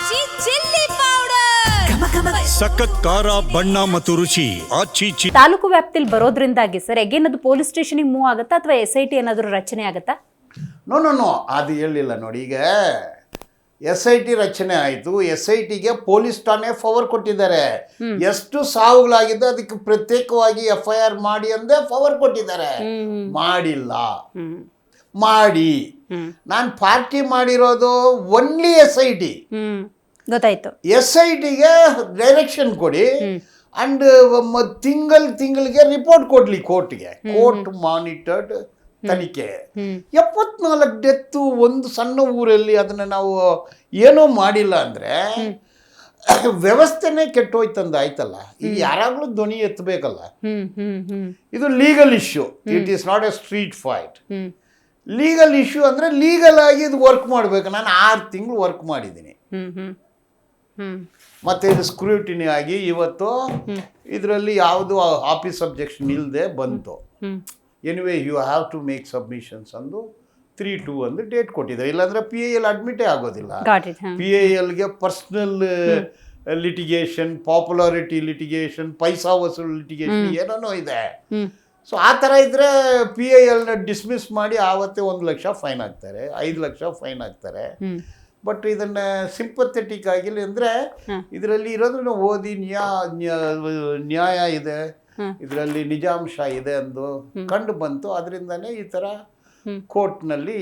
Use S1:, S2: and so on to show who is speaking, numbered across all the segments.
S1: ಆಚಿ chilli powder
S2: ಸಖತ್ ಖಾರ ಬಣ್ಣ ಮತ್ತು ರುಚಿ ಆಚಿ
S3: ತಾಲೂಕು ವ್ಯಾಪ್ತಿಯಲ್ಲಿ ಬರೋದ್ರಿಂದಾಗಿ ಸರ್ ಎಗೇನದು ಪೊಲೀಸ್ ಸ್ಟೇಷನ್ಗೆ ಮೂವ್ ಆಗುತ್ತಾ ಅಥವಾ SIT ಏನಾದರೂ ರಚನೆ ಆಗುತ್ತಾ?
S4: ನೋ ಅದು ಹೇಳಿಲ್ಲ ನೋಡಿ. ಈಗ SIT ರಚನೆ ಆಯಿತು. SITಗೆ ಪೊಲೀಸ್ ಠಾಣೆ ಪವರ್ ಕೊಟ್ಟಿದ್ದಾರೆ. ಎಷ್ಟು ಸಾವುಗಳಾಗಿದ್ದು ಅದಕ್ಕೆ ಪ್ರತ್ಯೇಕವಾಗಿ FIR ಮಾಡಿ ಅಂದೇ ಪವರ್ ಕೊಟ್ಟಿದ್ದಾರೆ. ಮಾಡಿಲ್ಲ. ಮಾಡಿ ನಾನು ಪಾರ್ಟಿ ಮಾಡಿರೋದು ಓನ್ಲಿ SIT.
S3: ಗೊತ್ತಾಯ್ತು.
S4: SITಗೆ ಡೈರೆಕ್ಷನ್ ಕೊಡಿ ಅಂಡ್ ತಿಂಗಳಿಗೆ ರಿಪೋರ್ಟ್ ಕೊಡ್ಲಿ ಕೋರ್ಟ್ಗೆ. ಕೋರ್ಟ್ ಮಾನಿಟರ್ಡ್ ತನಿಖೆ. 74 ಡೆತ್ತು ಒಂದು ಸಣ್ಣ ಊರಲ್ಲಿ ಅದನ್ನ ನಾವು ಏನೂ ಮಾಡಿಲ್ಲ ಅಂದ್ರೆ ವ್ಯವಸ್ಥೆನೇ ಕೆಟ್ಟೋಯ್ತಂದ ಆಯ್ತಲ್ಲ. ಈಗ ಯಾರಾಗ್ಲೂ ಧ್ವನಿ ಎತ್ತಬೇಕಲ್ಲ. ಇದು legal issue. It is not A street fight. Legal issue ಅಂದ್ರೆ ಲೀಗಲ್ ಆಗಿ ಇದು ವರ್ಕ್ ಮಾಡಬೇಕು. ನಾನು 6 ತಿಂಗಳು ವರ್ಕ್ ಮಾಡಿದ್ದೀನಿ. ಮತ್ತೆ ಇದು ಸ್ಕ್ರೂಟಿನಿ ಆಗಿ ಇವತ್ತು ಇದರಲ್ಲಿ ಯಾವುದು ಆಫೀಸ್ ಅಬ್ಜೆಕ್ಷನ್ ಇಲ್ಲದೆ ಬಂತು. Anyway you have to make submissions ಅಂದು 3/2 ಅಂದು ಡೇಟ್ ಕೊಟ್ಟಿದ್ದಾರೆ. ಇಲ್ಲಾಂದ್ರೆ PIL ಅಡ್ಮಿಟೇ ಆಗೋದಿಲ್ಲ. PILಗೆ ಪರ್ಸ್ನಲ್ ಲಿಟಿಗೇಷನ್, ಪಾಪ್ಯುಲಾರಿಟಿ ಲಿಟಿಗೇಷನ್, ಪೈಸಾ ವಸೂಲ್ ಲಿಟಿಗೇಷನ್ ಏನೇನೋ ಇದೆ. ಸೊ ಆ ಥರ ಇದ್ದರೆ PILನ ಡಿಸ್ಮಿಸ್ ಮಾಡಿ ಆವತ್ತೇ 1 ಲಕ್ಷ ಫೈನ್ ಹಾಕ್ತಾರೆ, 5 ಲಕ್ಷ ಫೈನ್ ಹಾಕ್ತಾರೆ. ಬಟ್ ಇದನ್ನು ಸಿಂಪಥೆಟಿಕ್ ಆಗಿಲ್ಲ ಅಂದರೆ ಇದರಲ್ಲಿ ಇರೋದನ್ನು ಓದಿ ನ್ಯಾಯ ಇದೆ, ಇದರಲ್ಲಿ ನಿಜಾಂಶ ಇದೆ ಅಂದು ಕಂಡು ಬಂತು. ಅದರಿಂದನೇ ಈ ಥರ ಕೋರ್ಟ್ನಲ್ಲಿ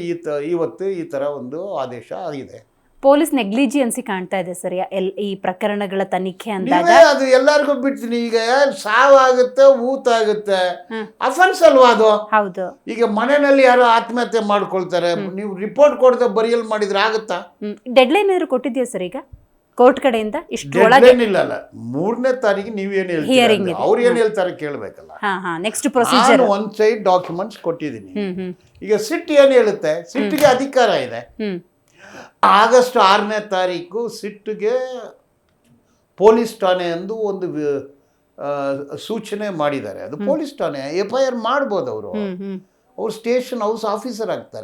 S4: ಇವತ್ತು ಈ ಥರ ಒಂದು ಆದೇಶ ಆಗಿದೆ.
S3: ಪೊಲೀಸ್ ನೆಗ್ಲಿಜಿಯನ್ಸಿ ಕಾಣ್ತಾ ಇದೆ ಸರ್ ಈ ಪ್ರಕರಣಗಳ ತನಿಖೆ ಅಂದಾಗ.
S4: ಅದು ಎಲ್ಲರಿಗೂ ಬಿಡ್ತೀನಿ. ಈಗ ಸಾವಾಗುತ್ತೆ, ಊತಾಗುತ್ತೆ, ಅಫೆನ್ಸ್ ಅಲ್ವಾ ಅದು?
S3: ಹೌದು. ಈಗ
S4: ಮನೆಯಲ್ಲಿ ಯಾರೋ ಆತ್ಮಹತ್ಯೆ ಮಾಡ್ಕೊಳ್ತಾರೆ, ನೀವು ರಿಪೋರ್ಟ್ ಕೊಡದೆ ಬರಿಯಲ್ ಮಾಡಿದ್ರೆ ಆಗುತ್ತಾ?
S3: ಡೆಡ್ಲೈನ್ ಏನಾದ್ರು ಕೊಟ್ಟಿದ್ಯಾ ಸರ್ ಈಗ ಕೋರ್ಟ್ ಕಡೆಯಿಂದ?
S4: ಇಲ್ಲ 3ನೇ ತಾರೀಕು ನೀವೇನು ಹೇಳ್ತೀರಿ, ಅವ್ರು ಏನು ಹೇಳ್ತಾರೆ ಕೇಳಬೇಕಲ್ಲ.
S3: Next procedure
S4: one side documents ಕೊಟ್ಟಿದ್ದೀನಿ. ಈಗ ಸಿಟ್ ಏನು ಹೇಳುತ್ತೆ? ಸಿಟ್ಗೆ ಅಧಿಕಾರ ಇದೆ. ಆಗಸ್ಟ್ 6ನೇ ತಾರೀಕು ಸಿಟ್ಗೆ ಪೊಲೀಸ್ ಠಾಣೆ ಎಂದು ಒಂದು ಸೂಚನೆ ಮಾಡಿದ್ದಾರೆ. ಅದು ಪೊಲೀಸ್ ಠಾಣೆ FIR ಮಾಡ್ಬೋದು. ಅವರು ಸ್ಟೇಷನ್ ಹೌಸ್ ಆಫೀಸರ್ ಆಗ್ತಾರೆ.